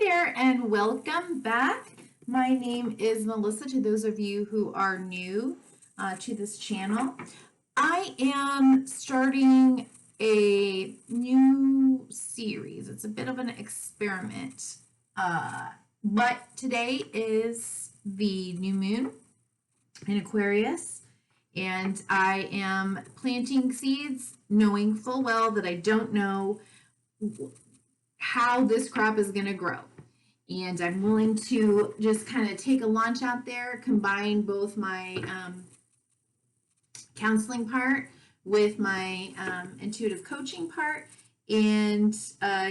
there and welcome back. My name is Melissa, to those of you who are new to this channel. I am starting a new series. It's a bit of an experiment, but today is the new moon in Aquarius, and I am planting seeds knowing full well that I don't know how this crop is going to grow. And I'm willing to just kind of take a launch out there, combine both my counseling part with my intuitive coaching part, and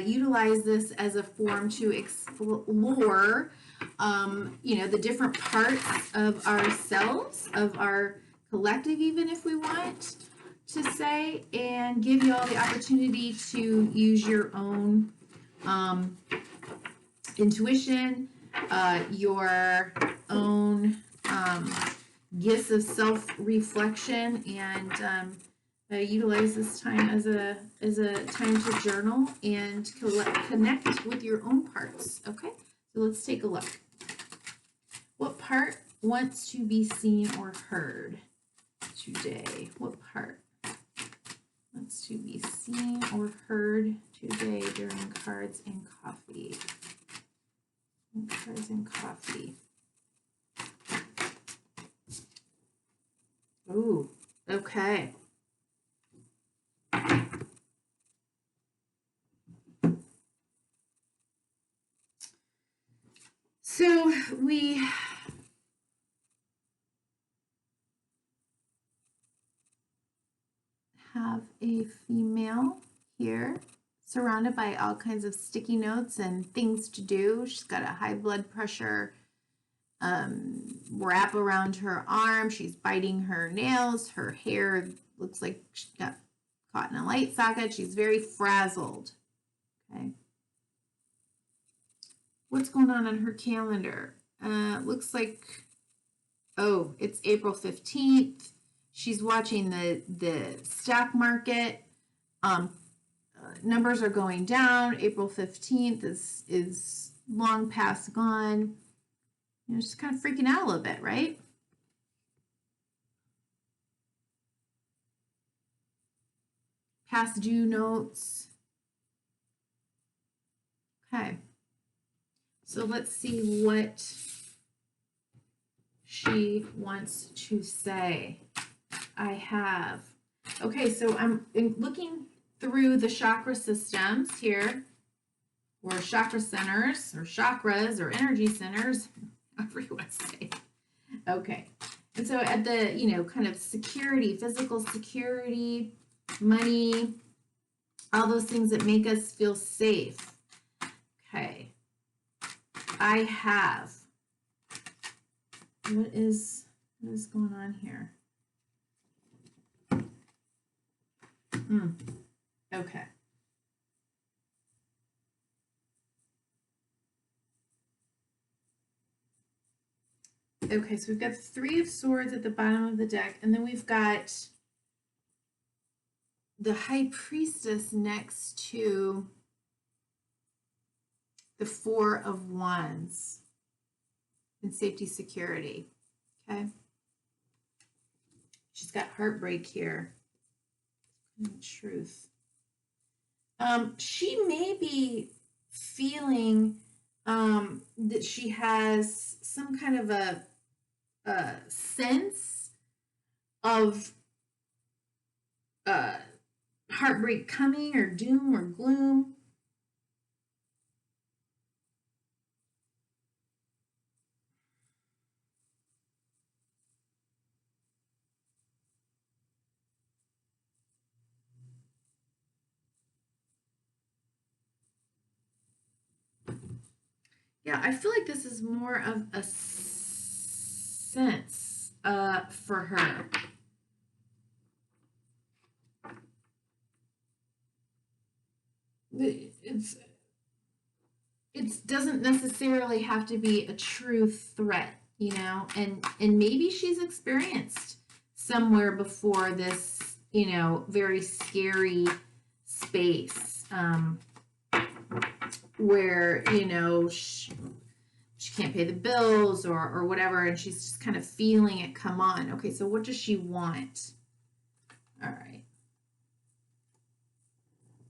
utilize this as a form to explore, the different parts of ourselves, of our collective, even if we want to say, and give you all the opportunity to use your own intuition, your own gifts of self-reflection, and utilize this time as a time to journal and connect with your own parts. Okay, so let's take a look. What part wants to be seen or heard today? What part wants to be seen or heard today during Cards and Coffee? Cards and Coffee. Ooh, okay. So we have a female here surrounded by all kinds of sticky notes and things to do. She's got a high blood pressure wrap around her arm. She's biting her nails. Her hair looks like she got caught in a light socket. She's very frazzled. Okay. What's going on her calendar? Looks like, oh, it's April 15th. She's watching the stock market. Numbers are going down. April 15th is long past gone. You know, just kind of freaking out a little bit, right? Past due notes. Okay. So let's see what she wants to say. I have. Okay, so I'm looking through the chakra systems here, or chakra centers, or chakras, or energy centers, however you want to say. Okay, and so at the, kind of security, physical security, money, all those things that make us feel safe. Okay, I have. What is going on here? Okay. Okay, so we've got the Three of Swords at the bottom of the deck, and then we've got the High Priestess next to the Four of Wands in safety, security. Okay. She's got heartbreak here. Truth. She may be feeling that she has some kind of a sense of heartbreak coming, or doom or gloom. Yeah, I feel like this is more of a sense for her. It doesn't necessarily have to be a true threat, and maybe she's experienced somewhere before this, very scary space. where, you know, she can't pay the bills or whatever, and she's just kind of feeling it come on. Okay, so what does she want? All right.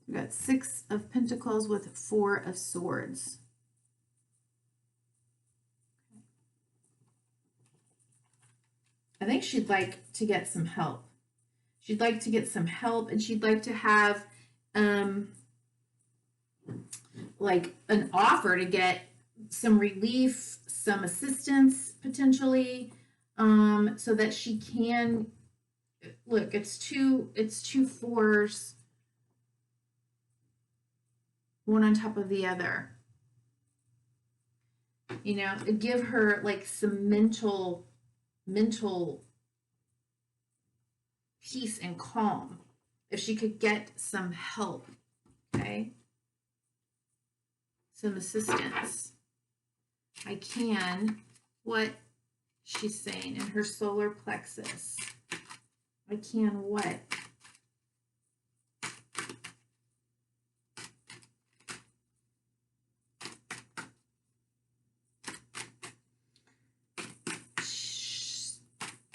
We got 6 of Pentacles with 4 of Swords. I think she'd like to get some help. She'd like to get some help, and she'd like to have like an offer to get some relief, some assistance potentially, so that she can look. It's two fours, one on top of the other. You know, give her like some mental peace and calm if she could get some help. Okay, some assistance. I can, what she's saying in her solar plexus. I can what?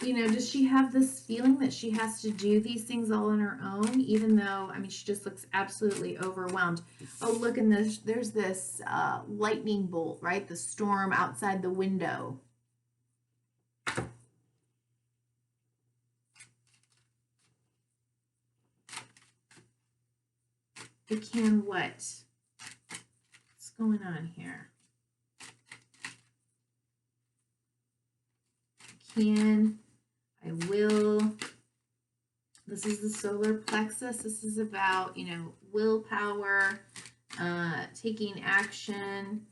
You know, does she have this feeling that she has to do these things all on her own, even though, I mean, she just looks absolutely overwhelmed. Oh, look, in this, there's this lightning bolt, right? The storm outside the window. It can what? What's going on here? I will. This is the solar plexus. This is about, you know, willpower, taking action,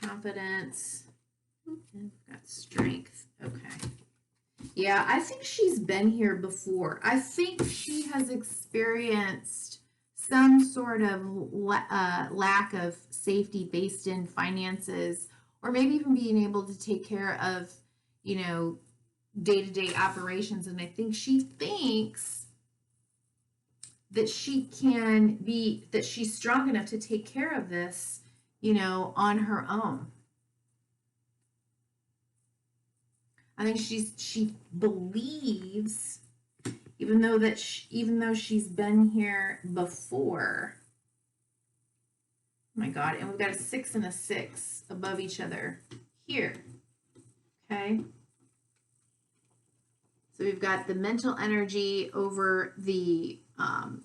confidence. I've got strength. Okay. Yeah, I think she's been here before. I think she has experienced some sort of lack of safety based in finances, or maybe even being able to take care of, you know, day-to-day operations. And I think she thinks that that she's strong enough to take care of this, you know, on her own. I think she believes, even though she's been here before. Oh my God, and we've got a 6 and a 6 above each other here. Okay. So we've got the mental energy over the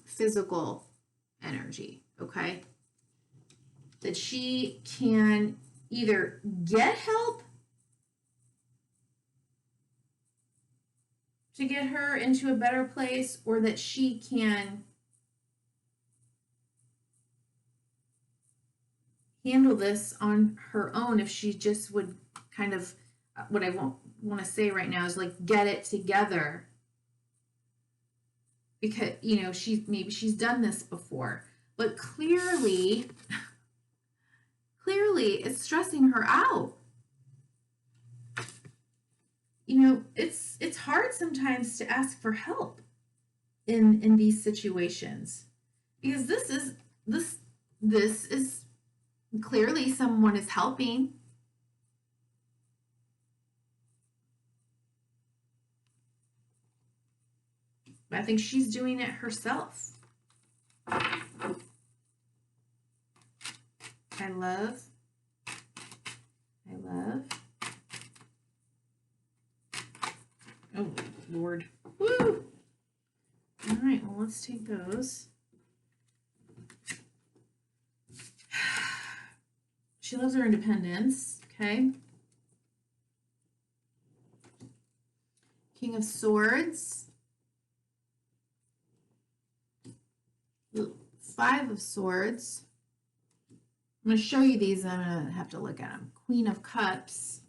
physical energy, okay? That she can either get help to get her into a better place, or that she can handle this on her own if she just would kind of, what I want to say right now is like get it together, because, you know, maybe she's done this before, but clearly it's stressing her out. You know, it's hard sometimes to ask for help in these situations, because this is clearly someone is helping. I think she's doing it herself. I love. Oh, Lord. Woo! All right, well, let's take those. She loves her independence, okay? King of Swords. 5 of Swords. I'm going to show you these. I'm going to have to look at them. Queen of Cups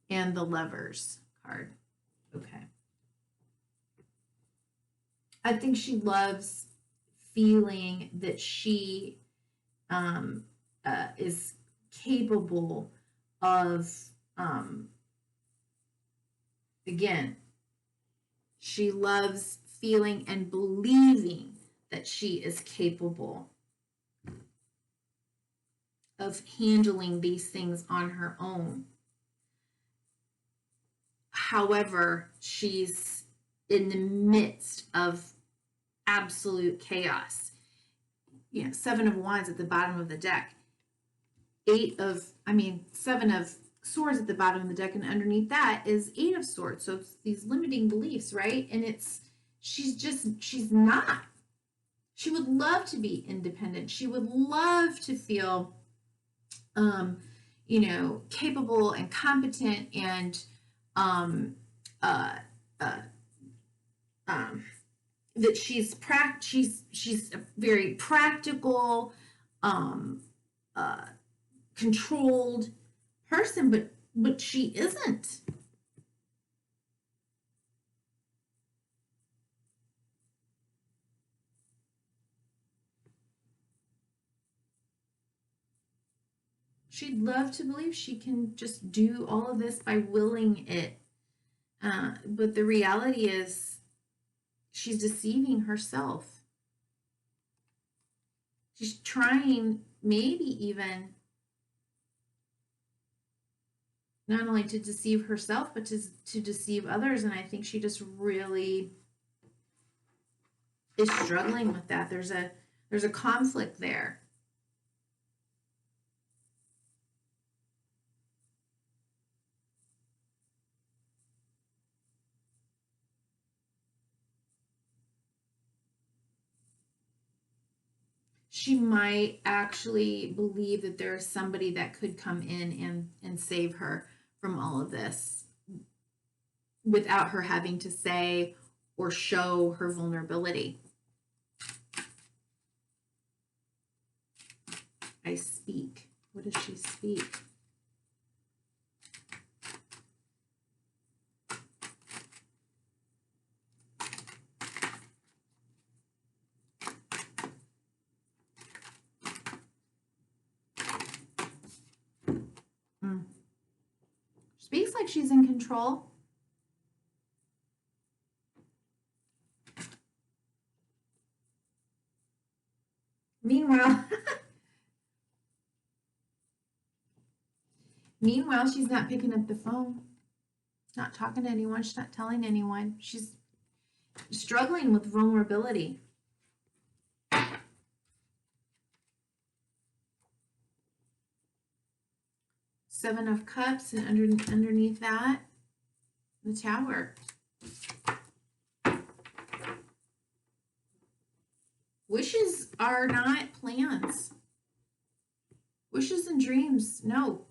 and the Lovers card. Okay. I think she loves feeling that she is capable of, again, she loves feeling and believing that she is capable of handling these things on her own. However, she's in the midst of absolute chaos. You know, 7 of Wands at the bottom of the deck. 7 of Swords at the bottom of the deck, and underneath that is 8 of Swords. So it's these limiting beliefs, right? And she's not. She would love to be independent. She would love to feel, capable and competent and that she's a very practical, controlled person, but she isn't. She'd love to believe she can just do all of this by willing it. But the reality is she's deceiving herself. She's trying maybe even not only to deceive herself, but to deceive others. And I think she just really is struggling with that. There's a conflict there. She might actually believe that there is somebody that could come in and save her from all of this without her having to say or show her vulnerability. I speak. What does she speak? Speaks like she's in control. Meanwhile, she's not picking up the phone, not talking to anyone. She's not telling anyone. She's struggling with vulnerability. Seven of Cups, and underneath that, the Tower. Wishes are not plans. Wishes and dreams, no.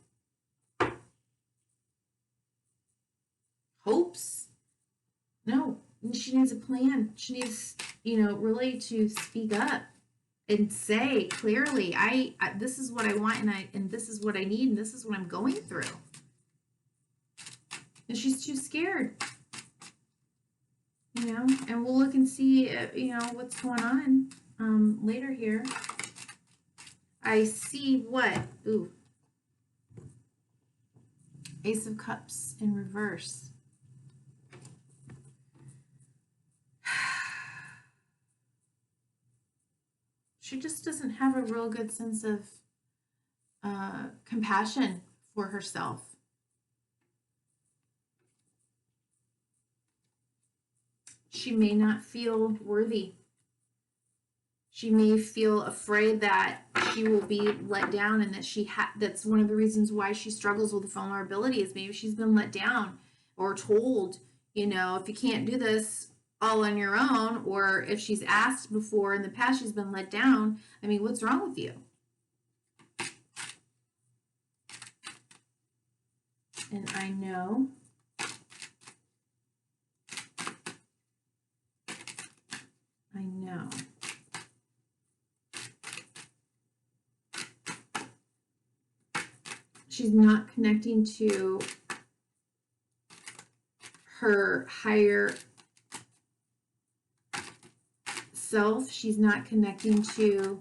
Hopes, no. She needs a plan. She needs, really to speak up and say clearly, I this is what I want, and this is what I need, and this is what I'm going through. And she's too scared. And we'll look and see, what's going on later here. I see what? Ooh. Ace of Cups in reverse. She just doesn't have a real good sense of compassion for herself. She may not feel worthy. She may feel afraid that she will be let down, and that that's one of the reasons why she struggles with vulnerability, is maybe she's been let down or told, if you can't do this all on your own, or if she's asked before in the past, she's been let down. I mean, what's wrong with you? And I know. She's not connecting to her higher self. She's not connecting to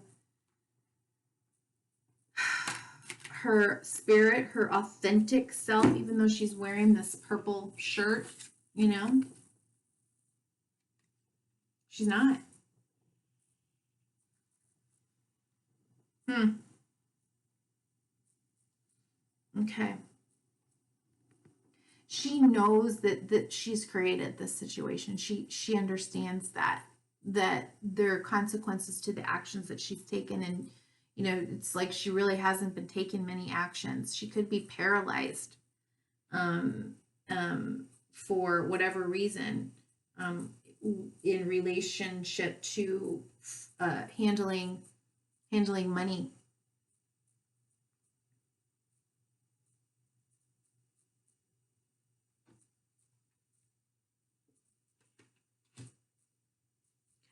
her spirit, her authentic self, even though she's wearing this purple shirt, She's not. Okay. She knows that she's created this situation. She understands that there are consequences to the actions that she's taken, and it's like she really hasn't been taking many actions. She could be paralyzed um, for whatever reason in relationship to handling money.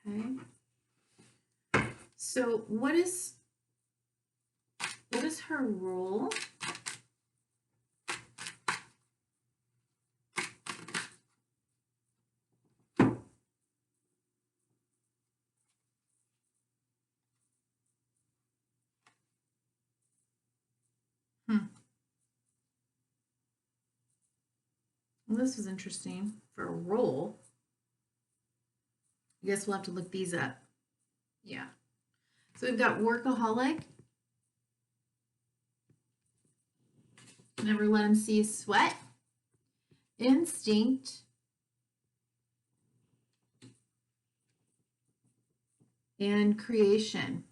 Okay. So what is her role? Well, this was interesting for a role. I guess we'll have to look these up. Yeah. So we've got workaholic. Never let him see you sweat. Instinct. And creation.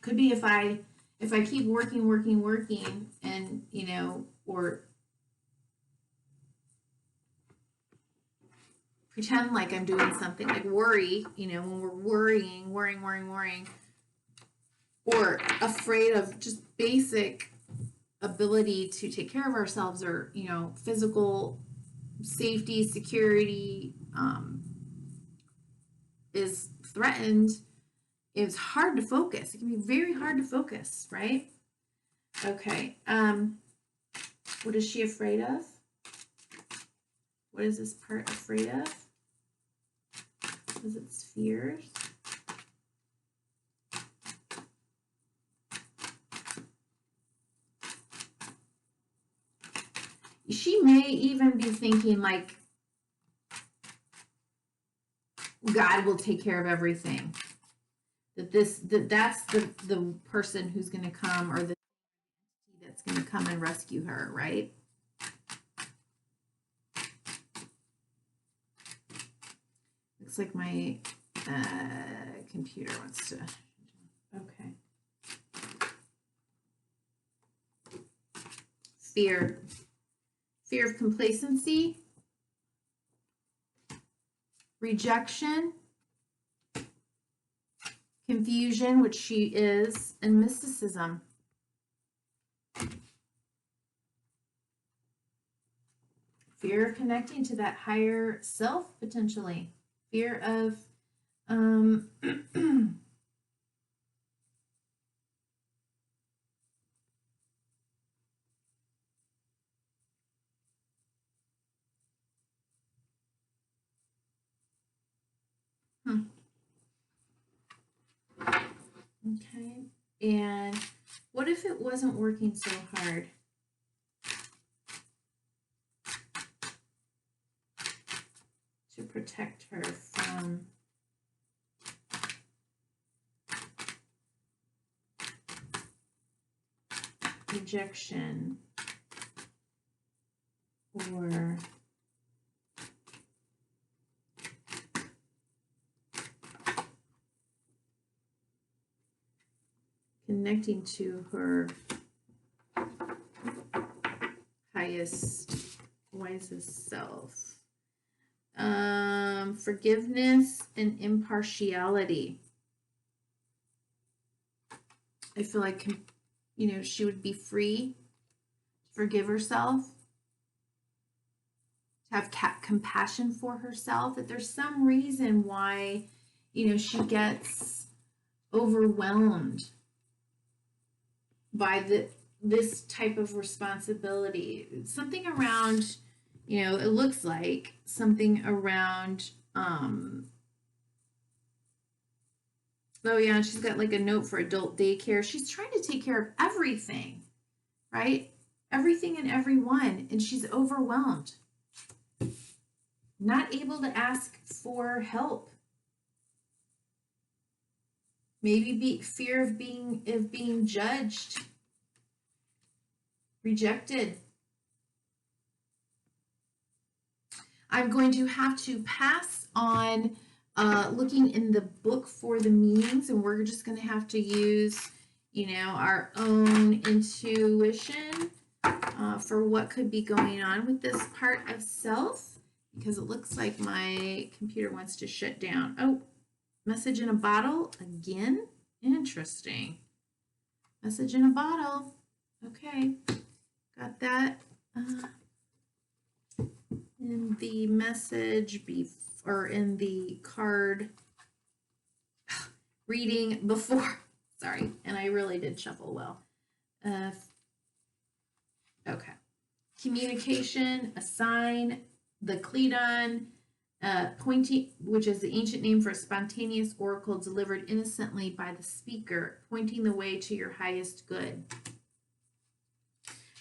Could be if I keep working and or pretend like I'm doing something, like worry, when we're worrying, or afraid of just basic ability to take care of ourselves, or physical safety, security is threatened. It's hard to focus. It can be very hard to focus, right? Okay. What is she afraid of? What is this part afraid of? Is its fears? She may even be thinking like God will take care of everything. That's the person who's going to come, or the entity that's going to come and rescue her, right? Looks like my computer wants to. Okay. Fear of complacency, rejection, confusion, which she is, and mysticism. Fear of connecting to that higher self, potentially. Fear of Okay. And what if it wasn't working so hard? To protect her from rejection or connecting to her highest, wisest self. Forgiveness and impartiality. I feel like, she would be free to forgive herself, to have compassion for herself, that there's some reason why, she gets overwhelmed by this type of responsibility. Something around, it looks like something around, oh yeah, she's got like a note for adult daycare. She's trying to take care of everything, right? Everything and everyone, and she's overwhelmed. not able to ask for help. Maybe fear of being judged, rejected. I'm going to have to pass on looking in the book for the meanings, and we're just going to have to use, our own intuition for what could be going on with this part of self, because it looks like my computer wants to shut down. Oh, message in a bottle again? Interesting. Message in a bottle. Okay, got that. In the message or in the card reading before. Sorry, and I really did shuffle well. Okay. Communication, a sign, the Cledon, pointing, which is the ancient name for a spontaneous oracle delivered innocently by the speaker, pointing the way to your highest good.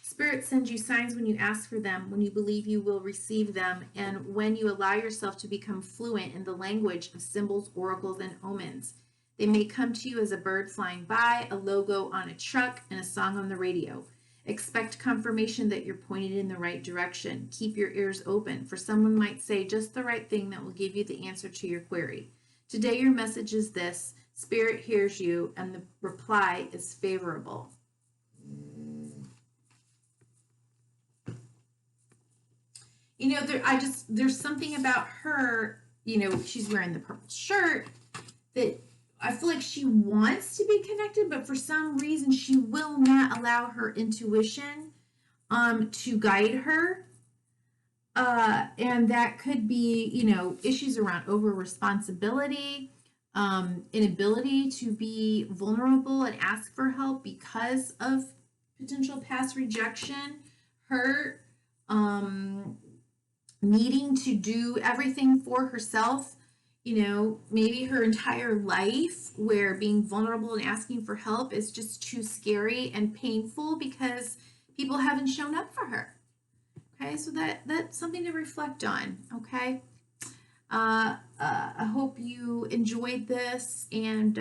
Spirit sends you signs when you ask for them, when you believe you will receive them, and when you allow yourself to become fluent in the language of symbols, oracles, and omens. They may come to you as a bird flying by, a logo on a truck, and a song on the radio. Expect confirmation that you're pointed in the right direction. Keep your ears open, for someone might say just the right thing that will give you the answer to your query. Today your message is this: Spirit hears you, and the reply is favorable. There's something about her, she's wearing the purple shirt that I feel like she wants to be connected, but for some reason she will not allow her intuition to guide her. And that could be, issues around over responsibility, inability to be vulnerable and ask for help because of potential past rejection, hurt, needing to do everything for herself, maybe her entire life, where being vulnerable and asking for help is just too scary and painful because people haven't shown up for her. Okay, so that's something to reflect on. Okay, I hope you enjoyed this, and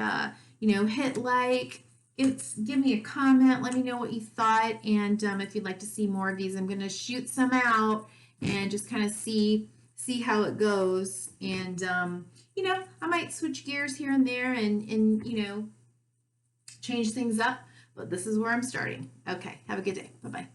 hit like, give me a comment, let me know what you thought, and if you'd like to see more of these, I'm going to shoot some out and just kind of see how it goes, and I might switch gears here and there and change things up, but this is where I'm starting. Okay, have a good day. Bye-bye.